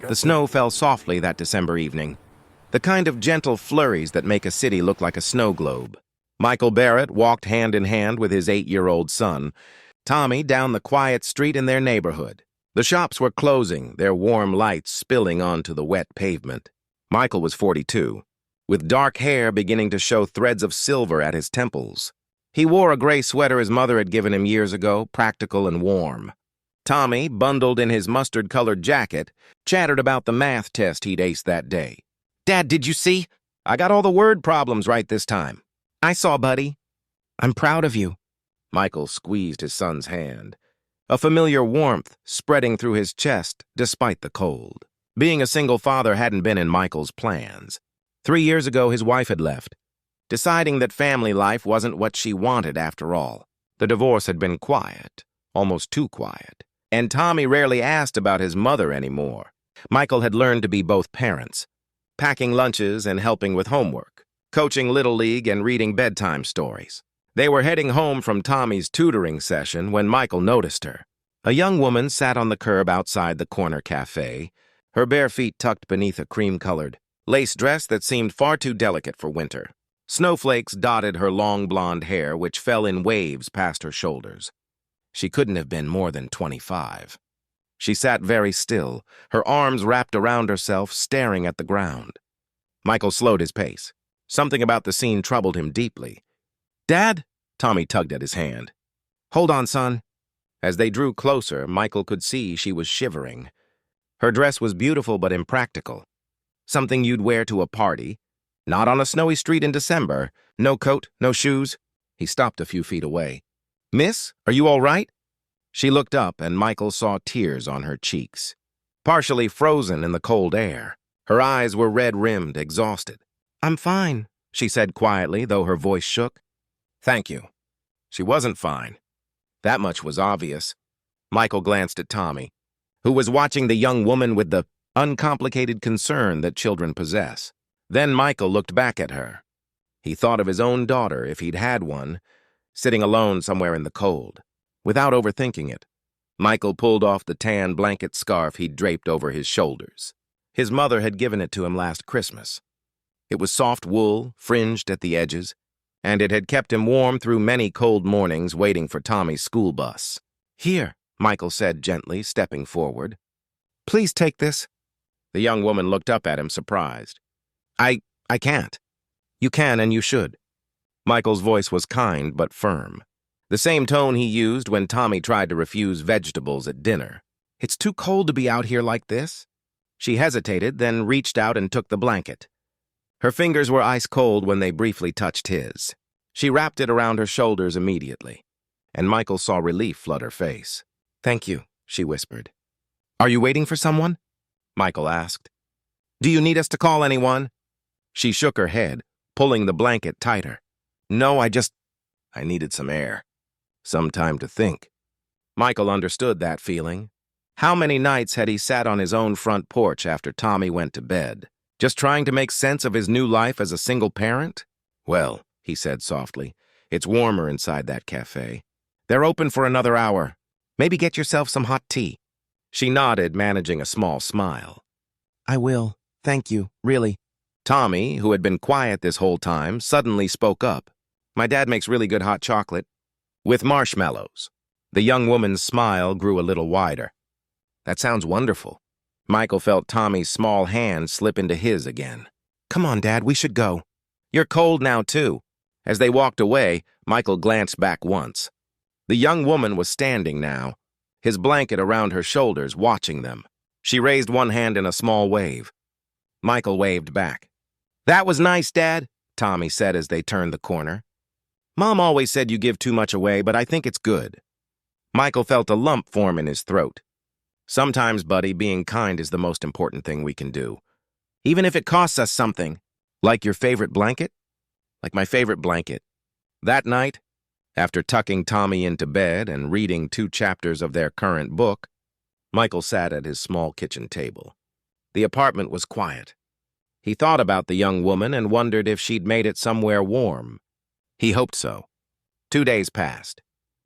The snow fell softly that December evening, the kind of gentle flurries that make a city look like a snow globe. Michael Barrett walked hand in hand with his 8-year-old son, Tommy, down the quiet street in their neighborhood. The shops were closing, their warm lights spilling onto the wet pavement. Michael was 42, with dark hair beginning to show threads of silver at his temples. He wore a gray sweater his mother had given him years ago, practical and warm. Tommy, bundled in his mustard-colored jacket, chattered about the math test he'd aced that day. "Dad, did you see? I got all the word problems right this time." "I saw, buddy." "I'm proud of you." Michael squeezed his son's hand, a familiar warmth spreading through his chest despite the cold. Being a single father hadn't been in Michael's plans. 3 years ago, his wife had left, deciding that family life wasn't what she wanted after all. The divorce had been quiet, almost too quiet, and Tommy rarely asked about his mother anymore. Michael had learned to be both parents, packing lunches and helping with homework, coaching Little League and reading bedtime stories. They were heading home from Tommy's tutoring session when Michael noticed her. A young woman sat on the curb outside the corner cafe, her bare feet tucked beneath a cream-colored lace dress that seemed far too delicate for winter. Snowflakes dotted her long blonde hair, which fell in waves past her shoulders. She couldn't have been more than 25. She sat very still, her arms wrapped around herself, staring at the ground. Michael slowed his pace. Something about the scene troubled him deeply. "Dad?" Tommy tugged at his hand. "Hold on, son." As they drew closer, Michael could see she was shivering. Her dress was beautiful but impractical. Something you'd wear to a party. Not on a snowy street in December. No coat, no shoes. He stopped a few feet away. "Miss, are you all right?" She looked up, and Michael saw tears on her cheeks, partially frozen in the cold air. Her eyes were red-rimmed, exhausted. "I'm fine," she said quietly, though her voice shook. "Thank you." She wasn't fine. That much was obvious. Michael glanced at Tommy, who was watching the young woman with the uncomplicated concern that children possess. Then Michael looked back at her. He thought of his own daughter, if he'd had one, sitting alone somewhere in the cold. Without overthinking it, Michael pulled off the tan blanket scarf he'd draped over his shoulders. His mother had given it to him last Christmas. It was soft wool, fringed at the edges, and it had kept him warm through many cold mornings waiting for Tommy's school bus. "Here," Michael said gently, stepping forward. "Please take this." The young woman looked up at him, surprised. I can't." "You can and you should." Michael's voice was kind but firm, the same tone he used when Tommy tried to refuse vegetables at dinner. "It's too cold to be out here like this." She hesitated, then reached out and took the blanket. Her fingers were ice-cold when they briefly touched his. She wrapped it around her shoulders immediately, and Michael saw relief flood her face. "Thank you," she whispered. "Are you waiting for someone?" Michael asked. "Do you need us to call anyone?" She shook her head, pulling the blanket tighter. "No, I needed some air. Some time to think." Michael understood that feeling. How many nights had he sat on his own front porch after Tommy went to bed, just trying to make sense of his new life as a single parent? "Well," he said softly, "it's warmer inside that cafe. They're open for another hour. Maybe get yourself some hot tea." She nodded, managing a small smile. "I will. Thank you, really." Tommy, who had been quiet this whole time, suddenly spoke up. "My dad makes really good hot chocolate. With marshmallows." The young woman's smile grew a little wider. "That sounds wonderful." Michael felt Tommy's small hand slip into his again. "Come on, Dad, we should go." "You're cold now, too." As they walked away, Michael glanced back once. The young woman was standing now, his blanket around her shoulders, watching them. She raised one hand in a small wave. Michael waved back. "That was nice, Dad," Tommy said as they turned the corner. "Mom always said you give too much away, but I think it's good." Michael felt a lump form in his throat. "Sometimes, buddy, being kind is the most important thing we can do. Even if it costs us something. Like your favorite blanket?" "Like my favorite blanket." That night, after tucking Tommy into bed and reading 2 chapters of their current book, Michael sat at his small kitchen table. The apartment was quiet. He thought about the young woman and wondered if she'd made it somewhere warm. He hoped so. 2 days passed.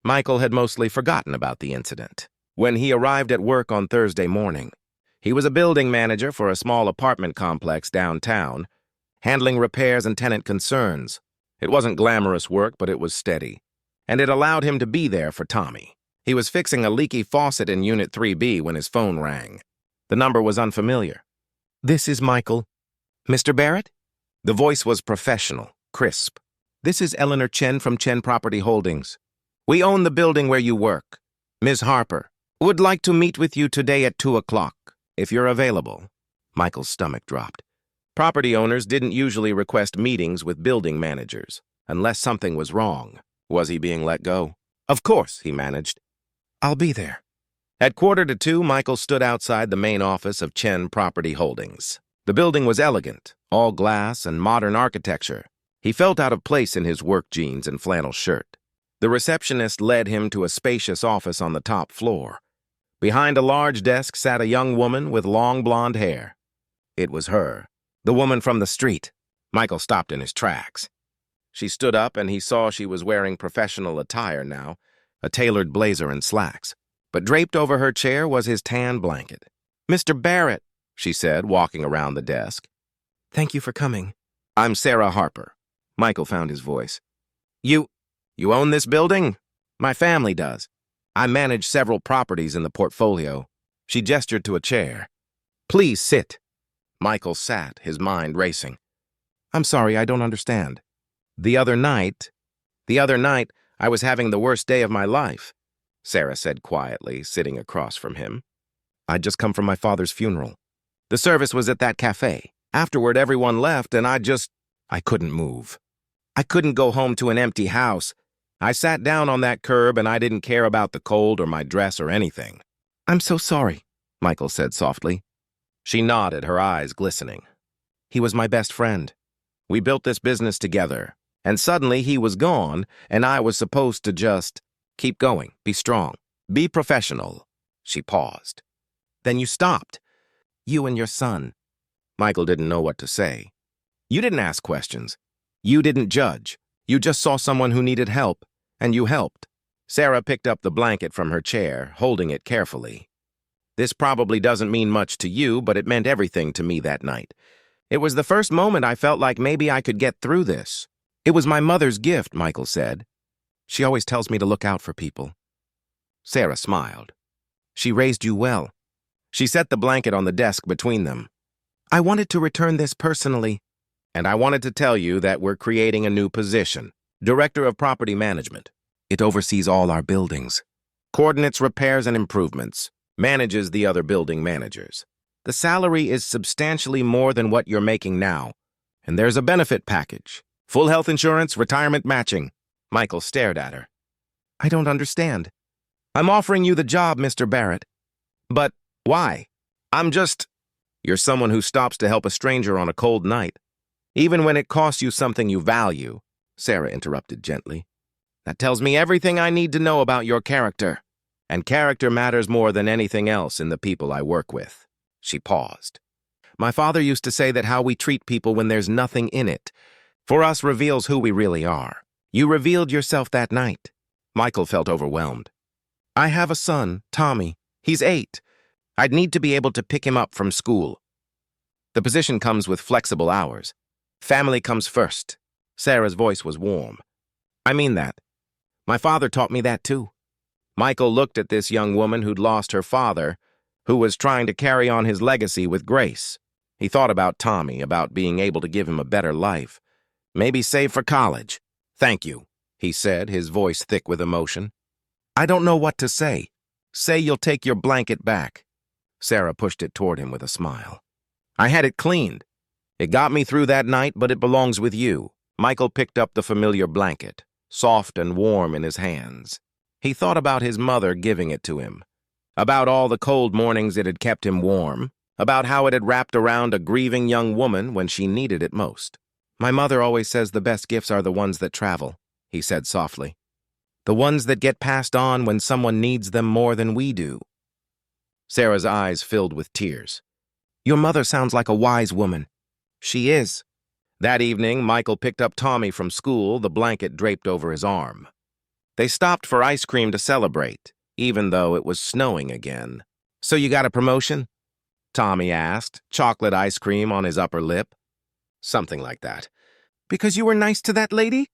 Michael had mostly forgotten about the incident. When he arrived at work on Thursday morning, He was a building manager for a small apartment complex downtown, handling repairs and tenant concerns. It wasn't glamorous work, but it was steady, and it allowed him to be there for Tommy. He was fixing a leaky faucet in Unit 3B when his phone rang. The number was unfamiliar. "This is Michael. Mr. Barrett?" The voice was professional, crisp. "This is Eleanor Chen from Chen Property Holdings. We own the building where you work. Ms. Harper would like to meet with you today at 2 o'clock, if you're available." Michael's stomach dropped. Property owners didn't usually request meetings with building managers, unless something was wrong. Was he being let go? Of course, he managed. "I'll be there." At 1:45, Michael stood outside the main office of Chen Property Holdings. The building was elegant, all glass and modern architecture. He felt out of place in his work jeans and flannel shirt. The receptionist led him to a spacious office on the top floor. Behind a large desk sat a young woman with long blonde hair. It was her, the woman from the street. Michael stopped in his tracks. She stood up and he saw she was wearing professional attire now, a tailored blazer and slacks. But draped over her chair was his tan blanket. "Mr. Barrett," she said, walking around the desk. "Thank you for coming." "I'm Sarah Harper." Michael found his voice. You own this building?" "My family does. I manage several properties in the portfolio." She gestured to a chair. "Please sit." Michael sat, his mind racing. "I'm sorry, I don't understand." The other night, I was having the worst day of my life," Sarah said quietly, sitting across from him. "I'd just come from my father's funeral. The service was at that cafe. Afterward, everyone left, and I couldn't move. I couldn't go home to an empty house. I sat down on that curb, and I didn't care about the cold or my dress or anything." "I'm so sorry," Michael said softly. She nodded, her eyes glistening. "He was my best friend. We built this business together, and suddenly he was gone, and I was supposed to just keep going, be strong, be professional." She paused. "Then you stopped. You and your son." Michael didn't know what to say. "You didn't ask questions. You didn't judge. You just saw someone who needed help, and you helped." Sarah picked up the blanket from her chair, holding it carefully. "This probably doesn't mean much to you, but it meant everything to me that night. It was the first moment I felt like maybe I could get through this. It was my mother's gift," Michael said. "She always tells me to look out for people." Sarah smiled. "She raised you well." She set the blanket on the desk between them. "I wanted to return this personally, and I wanted to tell you that we're creating a new position, Director of Property Management. It oversees all our buildings, coordinates repairs and improvements, manages the other building managers. The salary is substantially more than what you're making now, and there's a benefit package, full health insurance, retirement matching." Michael stared at her. "I don't understand." "I'm offering you the job, Mr. Barrett." "But why?" You're someone who stops to help a stranger on a cold night, even when it costs you something you value," Sarah interrupted gently. "That tells me everything I need to know about your character. And character matters more than anything else in the people I work with." She paused. "My father used to say that how we treat people when there's nothing in it, for us, reveals who we really are. You revealed yourself that night." Michael felt overwhelmed. "I have a son, Tommy. He's 8. I'd need to be able to pick him up from school. The position comes with flexible hours. Family comes first." Sarah's voice was warm. "I mean that. My father taught me that too." Michael looked at this young woman who'd lost her father, who was trying to carry on his legacy with grace. He thought about Tommy, about being able to give him a better life. Maybe save for college. "Thank you," he said, his voice thick with emotion. "I don't know what to say. Say you'll take your blanket back." Sarah pushed it toward him with a smile. "I had it cleaned. It got me through that night, but it belongs with you." Michael picked up the familiar blanket, soft and warm in his hands. He thought about his mother giving it to him, about all the cold mornings it had kept him warm, about how it had wrapped around a grieving young woman when she needed it most. "My mother always says the best gifts are the ones that travel," he said softly. "The ones that get passed on when someone needs them more than we do." Sarah's eyes filled with tears. "Your mother sounds like a wise woman." "She is." That evening, Michael picked up Tommy from school, the blanket draped over his arm. They stopped for ice cream to celebrate, even though it was snowing again. "So you got a promotion?" Tommy asked, chocolate ice cream on his upper lip. Something like that. Because you were nice to that lady?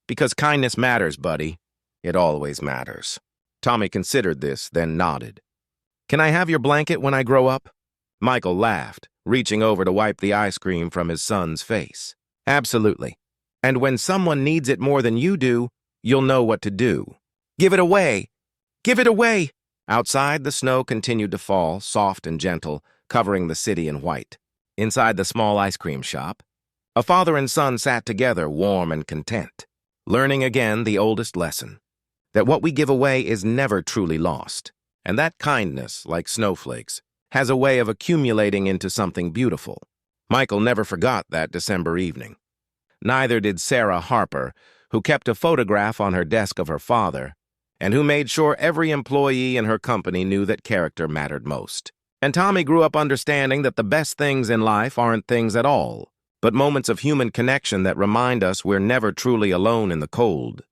Because kindness matters, buddy. It always matters. Tommy considered this, then nodded. Can I have your blanket when I grow up? Michael laughed, reaching over to wipe the ice cream from his son's face. Absolutely. And when someone needs it more than you do, you'll know what to do. Give it away! Give it away! Outside, the snow continued to fall, soft and gentle, covering the city in white. Inside the small ice cream shop, a father and son sat together, warm and content, learning again the oldest lesson, that what we give away is never truly lost, and that kindness, like snowflakes, has a way of accumulating into something beautiful. Michael never forgot that December evening. Neither did Sarah Harper, who kept a photograph on her desk of her father, and who made sure every employee in her company knew that character mattered most. And Tommy grew up understanding that the best things in life aren't things at all, but moments of human connection that remind us we're never truly alone in the cold.